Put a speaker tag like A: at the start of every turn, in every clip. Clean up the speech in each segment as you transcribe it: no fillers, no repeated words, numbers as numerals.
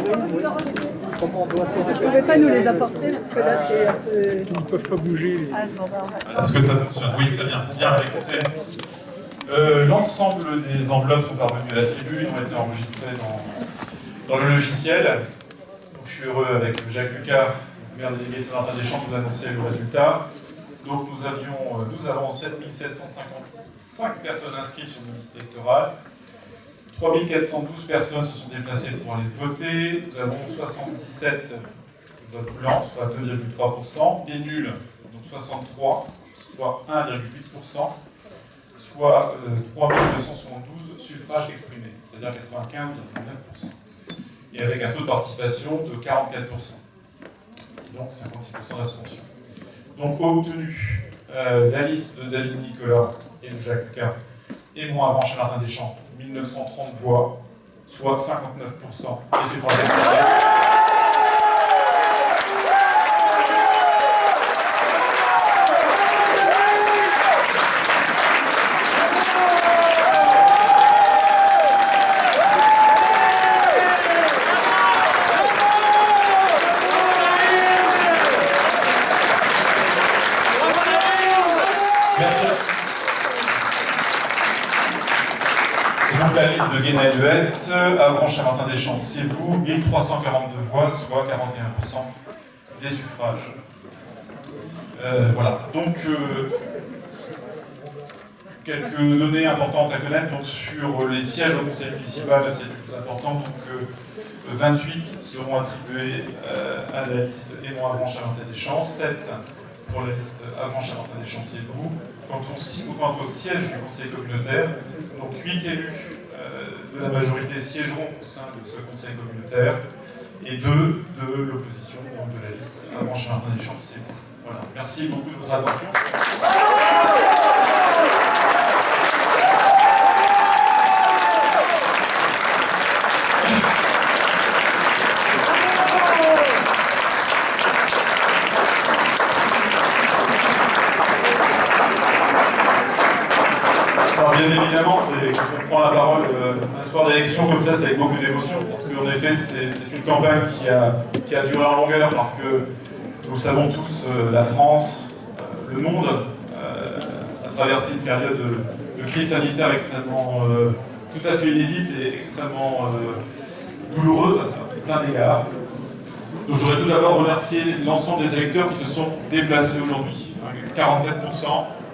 A: Vous ne pouvez pas nous les apporter parce que là c'est un peu...
B: Ils ne peuvent pas bouger.
C: Est-ce que ça fonctionne? Oui, très bien. Bien, écoutez. L'ensemble des enveloppes sont parvenues à la tribune, ont été enregistrées dans le logiciel. Donc, je suis heureux avec Jacques Lucas, maire délégué de Saint-Martin-des-Champs, de vous annoncer le résultat. Donc nous avons 7755 personnes inscrites sur nos listes électorales. 3412 personnes se sont déplacées pour aller voter. Nous avons 77 votes blancs, soit 2,3%. Des nuls, donc 63, soit 1,8%. Soit 3272 suffrages exprimés, c'est-à-dire 95,9%. Et avec un taux de participation de 44%. Et donc 56% d'abstention. Donc obtenu la liste de David Nicolas et de Jacques Lucas et moi avant chez Martin-des-Champs, 1930 voix, soit 59% des suffrages exprimés. La liste de Guénel de Hette, Avranches-Charentin-des-Champs, c'est vous, 1342 voix, soit 41% des suffrages. Voilà, donc quelques données importantes à connaître donc, sur les sièges au conseil municipal, c'est une chose importante. Donc 28 seront attribués à la liste Aimons Avranches-Charentin-des-Champs, 7 pour la liste Avranches-Charentin-des-Champs, c'est vous. Quant au siège du conseil communautaire, donc 8 élus de la majorité siégeront au sein de ce conseil communautaire et 2 de l'opposition, donc de la liste Avranches-Charentin-des-Champs, c'est vous. Voilà. Merci beaucoup de votre attention. Bien évidemment, quand on prend la parole un soir d'élection comme ça, c'est avec beaucoup d'émotion, parce qu'en effet, c'est une campagne qui a duré en longueur, parce que nous le savons tous, la France, le monde, a traversé une période de crise sanitaire extrêmement, tout à fait inédite et extrêmement douloureuse à plein d'égards. Donc j'aurais tout d'abord remercié l'ensemble des électeurs qui se sont déplacés aujourd'hui, 44%.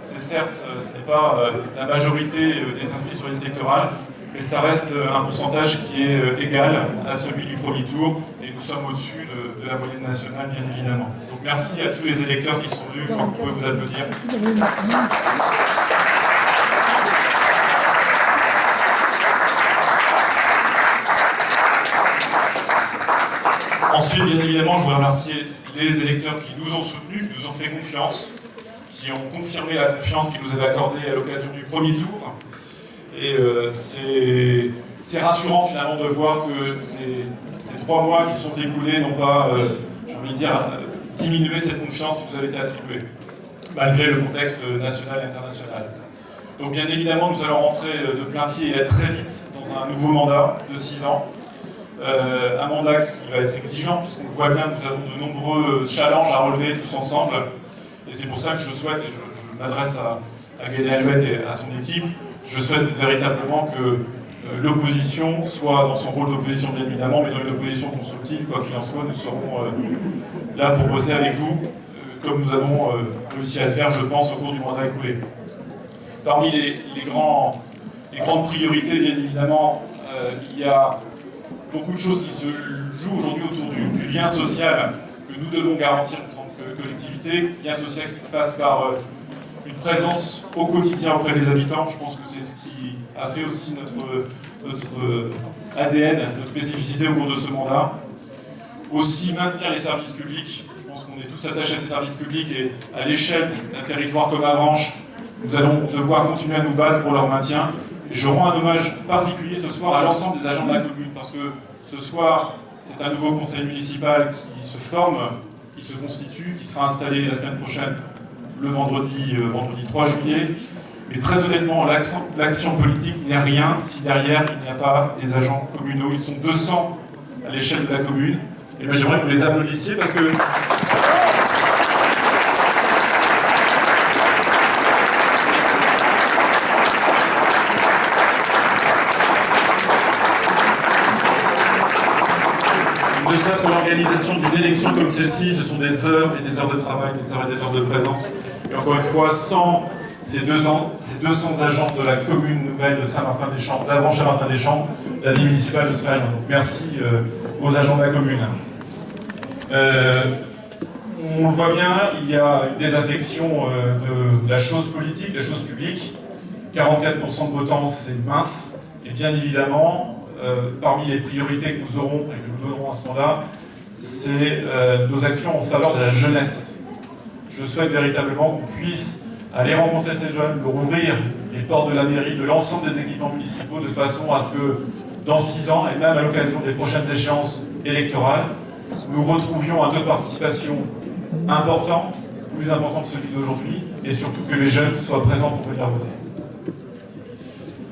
C: C'est certes, ce n'est pas la majorité des inscrits sur les listes électorales, mais ça reste un pourcentage qui est égal à celui du premier tour, et nous sommes au-dessus de la moyenne nationale, bien évidemment. Donc merci à tous les électeurs qui sont venus, je crois que vous pouvez vous applaudir. Ensuite, bien évidemment, je voudrais remercier les électeurs qui nous ont soutenus, qui nous ont fait confiance, qui ont confirmé la confiance qu'ils nous avaient accordée à l'occasion du premier tour. Et c'est rassurant finalement de voir que ces 3 mois qui sont écoulés n'ont pas, j'ai envie de dire, diminué cette confiance qui nous avait été attribuée, malgré le contexte national et international. Donc bien évidemment, nous allons rentrer de plein pied et très vite dans un nouveau mandat de 6 ans. Un mandat qui va être exigeant, puisqu'on le voit bien, nous avons de nombreux challenges à relever tous ensemble. Et c'est pour ça que je souhaite, et je m'adresse à Guénel de Hette et à son équipe, je souhaite véritablement que l'opposition soit dans son rôle d'opposition bien évidemment, mais dans une opposition constructive, quoi qu'il en soit, nous serons là pour bosser avec vous, comme nous avons réussi à le faire, je pense, au cours du mandat écoulé. Parmi les grandes priorités, bien évidemment, il y a beaucoup de choses qui se jouent aujourd'hui autour du lien social que nous devons garantir collectivité, lien social qui passe par une présence au quotidien auprès des habitants. Je pense que c'est ce qui a fait aussi notre ADN, notre spécificité au cours de ce mandat. Aussi maintenir les services publics. Je pense qu'on est tous attachés à ces services publics et à l'échelle d'un territoire comme Avranches, nous allons devoir continuer à nous battre pour leur maintien. Et je rends un hommage particulier ce soir à l'ensemble des agents de la commune, parce que ce soir, c'est un nouveau conseil municipal qui se forme, qui se constitue, qui sera installé la semaine prochaine, le vendredi 3 juillet. Mais très honnêtement, l'action politique n'est rien si derrière il n'y a pas des agents communaux. Ils sont 200 à l'échelle de la commune. Et moi j'aimerais que vous les applaudissiez parce que ne serait-ce que l'organisation d'une élection comme celle-ci, ce sont des heures et des heures de travail, des heures et des heures de présence. Et encore une fois, sans ces 200 agents de la commune nouvelle de Saint-Martin-des-Champs, d'avant Saint-Martin-des-Champs, la vie municipale ne serait rien. Donc merci aux agents de la commune. On le voit bien, il y a une désaffection de la chose politique, de la chose publique. 44% de votants, c'est mince. Et bien évidemment, parmi les priorités que nous aurons et que nous donnerons à ce mandat, c'est nos actions en faveur de la jeunesse. Je souhaite véritablement qu'on puisse aller rencontrer ces jeunes, leur ouvrir les portes de la mairie, de l'ensemble des équipements municipaux, de façon à ce que dans 6 ans, et même à l'occasion des prochaines échéances électorales, nous retrouvions un taux de participation important, plus important que celui d'aujourd'hui, et surtout que les jeunes soient présents pour venir voter.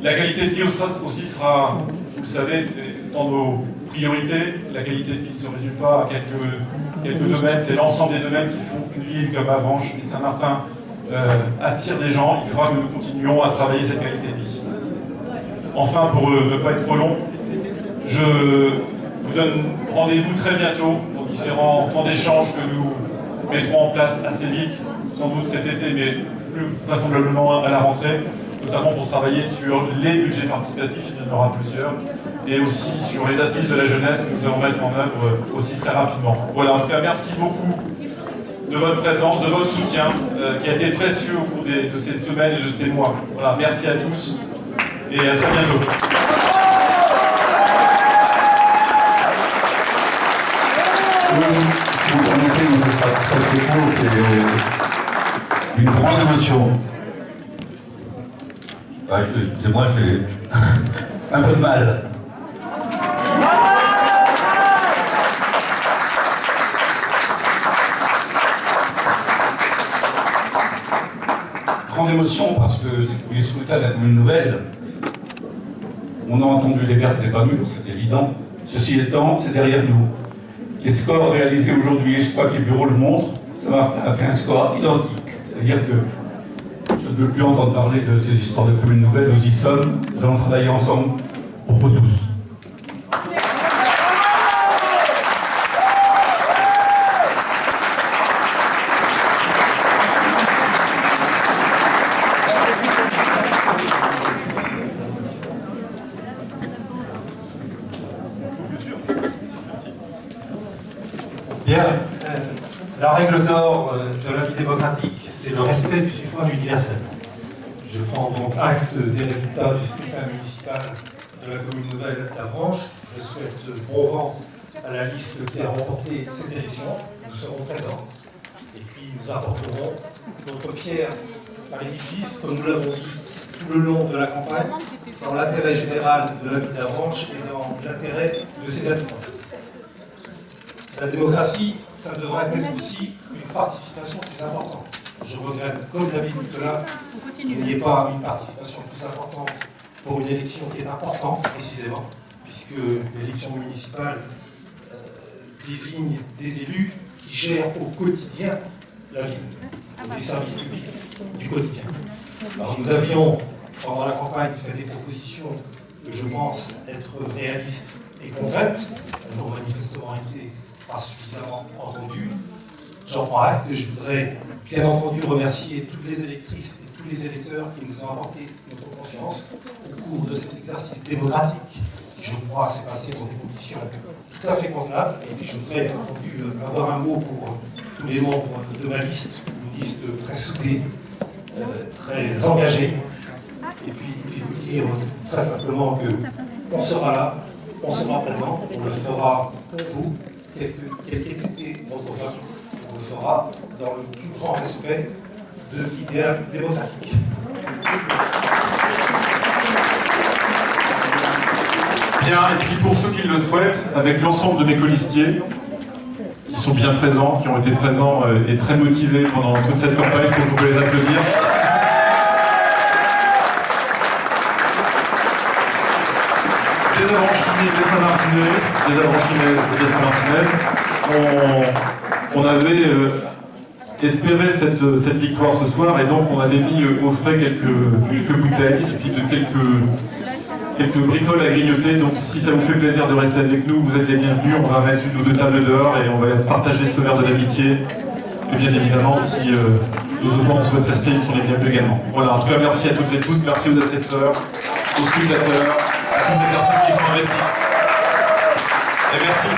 C: La qualité de vie aussi sera, vous le savez, c'est dans nos priorités. La qualité de vie ne se résume pas à quelques domaines, c'est l'ensemble des domaines qui font qu'une ville comme Avranches et Saint-Martin attire des gens. Il faudra que nous continuions à travailler cette qualité de vie. Enfin, pour ne pas être trop long, je vous donne rendez-vous très bientôt pour différents temps d'échange que nous mettrons en place assez vite, sans doute cet été, mais plus vraisemblablement à la rentrée, notamment pour travailler sur les budgets participatifs, il y en aura plusieurs, et aussi sur les assises de la jeunesse que nous allons mettre en œuvre aussi très rapidement. Voilà, en tout cas, merci beaucoup de votre présence, de votre soutien, qui a été précieux au cours de ces semaines et de ces mois. Voilà, merci à tous, et à très bientôt.
B: Oui, si vous permettez, mais ce sera très court, c'est une grande émotion. Excusez-moi, j'ai un peu de mal. Grande émotion parce que c'est les scrutins de la commune nouvelle. On a entendu les vertes et les pas mûres, c'est évident. Ceci étant, c'est derrière nous. Les scores réalisés aujourd'hui, et je crois que les bureaux le montrent, Saint-Martin a fait un score identique. C'est-à-dire que je ne veux plus entendre parler de ces histoires de communes nouvelles, nous y sommes, nous allons travailler ensemble pour vous tous.
D: Bien, la règle d'or de la vie démocratique, c'est le respect du suffrage universel. Je prends donc acte des résultats du scrutin municipal de la commune nouvelle d'Avranches. Je souhaite bon vent à la liste qui a remporté cette élection. Nous serons présents et puis nous apporterons notre pierre à l'édifice, comme nous l'avons dit tout le long de la campagne, dans l'intérêt général de la ville d'Avranches et dans l'intérêt de ses habitants. La démocratie, ça devrait être aussi une participation plus importante. Je regrette, comme David Nicolas, qu'il n'y ait pas une participation plus importante pour une élection qui est importante, précisément, puisque l'élection municipale désigne des élus qui gèrent au quotidien la ville, des services publics du quotidien. Alors nous avions, pendant la campagne, fait des propositions que je pense être réalistes et concrètes. Elles n'ont manifestement été pas suffisamment entendues. J'en prends acte et je voudrais bien entendu remercier toutes les électrices et tous les électeurs qui nous ont apporté notre confiance au cours de cet exercice démocratique qui, je crois, s'est passé dans des conditions tout à fait convenables. Et puis je voudrais bien entendu avoir un mot pour tous les membres de ma liste, une liste très soudée, très engagée. Et puis vous dire très simplement qu'on sera là, on sera présent, on le fera pour vous, quel qu'ait été votre vote. On le fera dans le plus grand respect de l'idéal démocratique.
C: Bien, et puis pour ceux qui le souhaitent, avec l'ensemble de mes colistiers, qui sont bien présents, qui ont été présents et très motivés pendant toute cette campagne, je peux vous les applaudir. Les Avranches
E: Blesa Martinez. On avait espéré cette victoire ce soir et donc on avait mis au frais quelques bouteilles et puis quelques bricoles à grignoter. Donc si ça vous fait plaisir de rester avec nous, vous êtes les bienvenus. On va mettre une ou deux tables dehors et on va partager ce verre de l'amitié. Et bien évidemment, si nos opposants souhaitent rester, ils sont les bienvenus également. Voilà, en tout cas, merci à toutes et tous, merci aux assesseurs, aux spectateurs, à toutes les personnes qui sont investies. Et merci.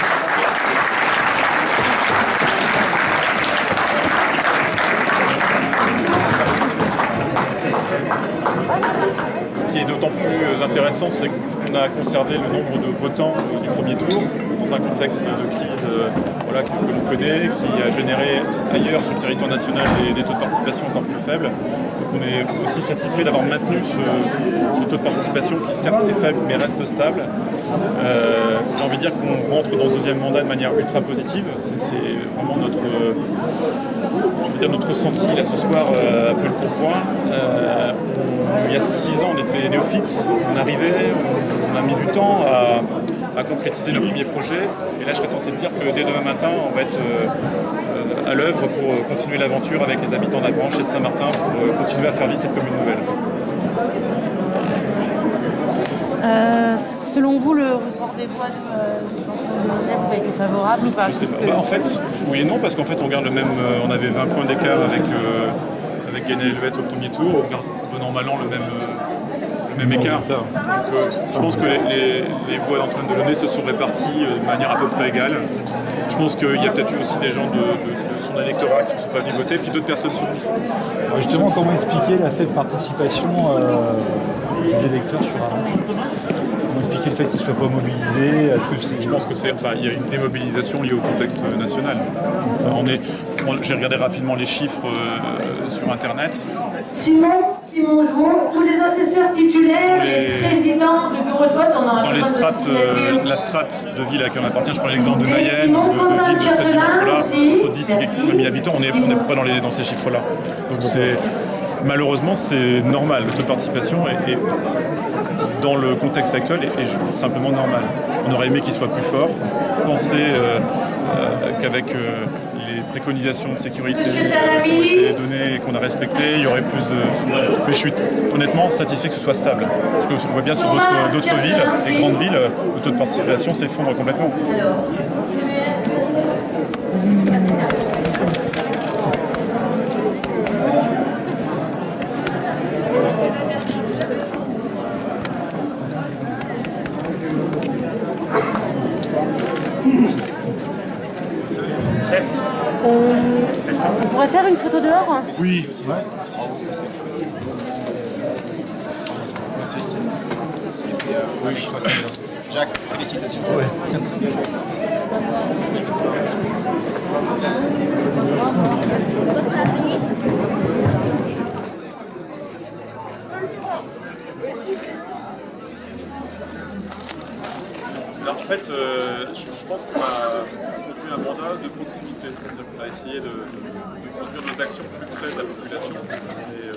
C: Ce qui est d'autant plus intéressant, c'est qu'on a conservé le nombre de votants du premier tour dans un contexte de crise voilà, que l'on connaît, qui a généré ailleurs sur le territoire national des taux de participation encore plus faibles. Donc on est aussi satisfait d'avoir maintenu ce taux de participation qui certes est faible mais reste stable. J'ai envie de dire qu'on rentre dans ce deuxième mandat de manière ultra positive. C'est vraiment notre ressenti là ce soir à Peu le Pourpoint. Il y a 6 ans, on était néophytes, on arrivait, on a mis du temps à concrétiser nos premiers projets. Et là, je serais tenté de dire que dès demain matin, on va être à l'œuvre pour continuer l'aventure avec les habitants d'Avranches et de Saint-Martin pour continuer à faire vivre cette commune nouvelle.
F: Selon vous, le report des voix vous a été favorable ou pas?
C: Je sais pas. En fait, oui et non, parce qu'en fait, on garde le même. On avait 20 points d'écart avec Guénel Helvet au premier tour. On garde bon an mal an le même écart. Donc, je pense que les voix d'Antoine Delaunay se sont réparties de manière à peu près égale. Je pense qu'il y a peut-être eu aussi des gens de son électorat qui ne sont pas venus voter, puis d'autres personnes sont venues.
G: Alors justement, comment expliquer la faible participation des électeurs sur Avranches? Comment expliquer le fait qu'ils ne soient pas mobilisés?
C: Je pense que il y a une démobilisation liée au contexte national. J'ai regardé rapidement les chiffres sur Internet.
H: Simon Jouot, tous les assesseurs titulaires, les présidents du bureau de vote, on en a
C: dans les strates, la strate de ville à laquelle on appartient, je prends l'exemple de Mayenne, de ville de cette dimension-là, entre 10 et quelques mille habitants, on est pas dans ces chiffres-là. Donc malheureusement, c'est normal. Le taux de participation est dans le contexte actuel est simplement normal. On aurait aimé qu'il soit plus fort. Penser qu'avec les préconisations de sécurité qui ont été données et qu'on a respectées, il y aurait plus de... Mais je suis honnêtement satisfait que ce soit stable. Parce qu'on voit bien sur d'autres villes, les grandes villes, le taux de participation s'effondre complètement.
F: On pourrait faire une photo dehors?
C: Oui. Ouais. Merci.
I: Jacques, félicitations.
G: Ouais.
C: Alors en fait, je pense qu'on a conduit un mandat de proximité. On a essayé de conduire nos actions plus près de la population. Et,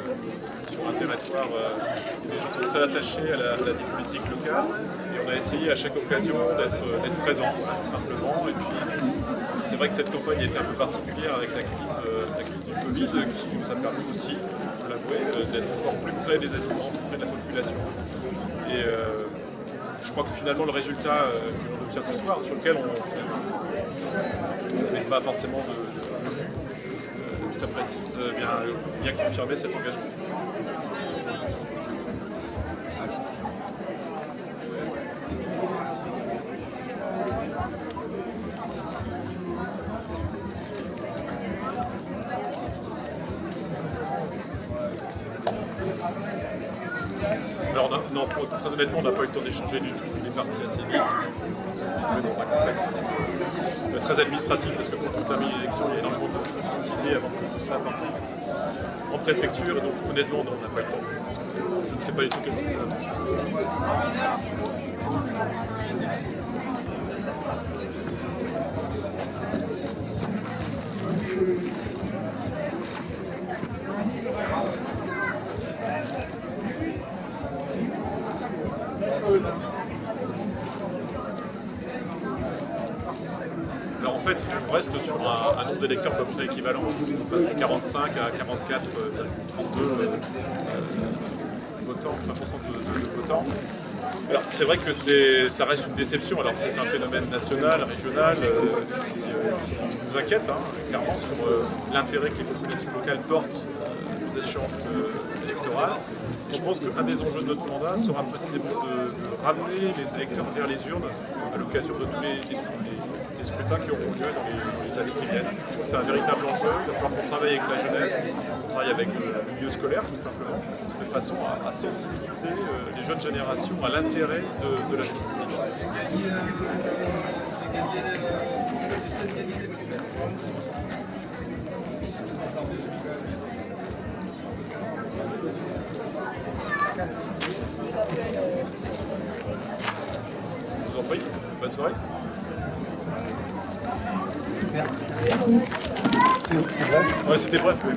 C: sur un territoire, les gens sont très attachés à la vie politique locale. Et on a essayé à chaque occasion d'être présent, tout simplement. Et puis c'est vrai que cette campagne a été un peu particulière avec la crise du Covid, qui nous a permis aussi, il faut l'avouer, d'être encore plus près des habitants, plus près de la population. Et je crois que finalement le résultat que l'on obtient ce soir, sur lequel on n'est pas forcément de vue très précise, bien confirmer cet engagement. Alors non, très honnêtement, on n'a pas eu le temps d'échanger du tout. Il est parti assez vite. On s'est trouvé dans un contexte très administratif parce que quand on termine l'élection, il y a énormément de documents signés avant que tout cela parte en préfecture. Et donc honnêtement, on n'a pas eu le temps de discuter. Je ne sais pas du tout quelle c'est l'intention.
J: en fait, on reste sur un nombre d'électeurs à peu près équivalent. On passe de 45 à 44,32 votants, 20% de votants. Alors c'est vrai que ça reste une déception. Alors c'est un phénomène national, régional, qui nous inquiète clairement sur l'intérêt que les populations locales portent aux échéances électorales. Et je pense qu'un des enjeux de notre mandat sera précisément de ramener les électeurs vers les urnes à l'occasion de tous les scrutins qui auront lieu dans les années qui viennent. C'est un véritable enjeu. Il va falloir qu'on travaille avec la jeunesse, qu'on travaille avec le milieu scolaire tout simplement, de façon à sensibiliser les jeunes générations à l'intérêt de la chose publique. Je vous en prie, bonne soirée.
I: C'est bref.
J: Ouais, c'était bref. Oui.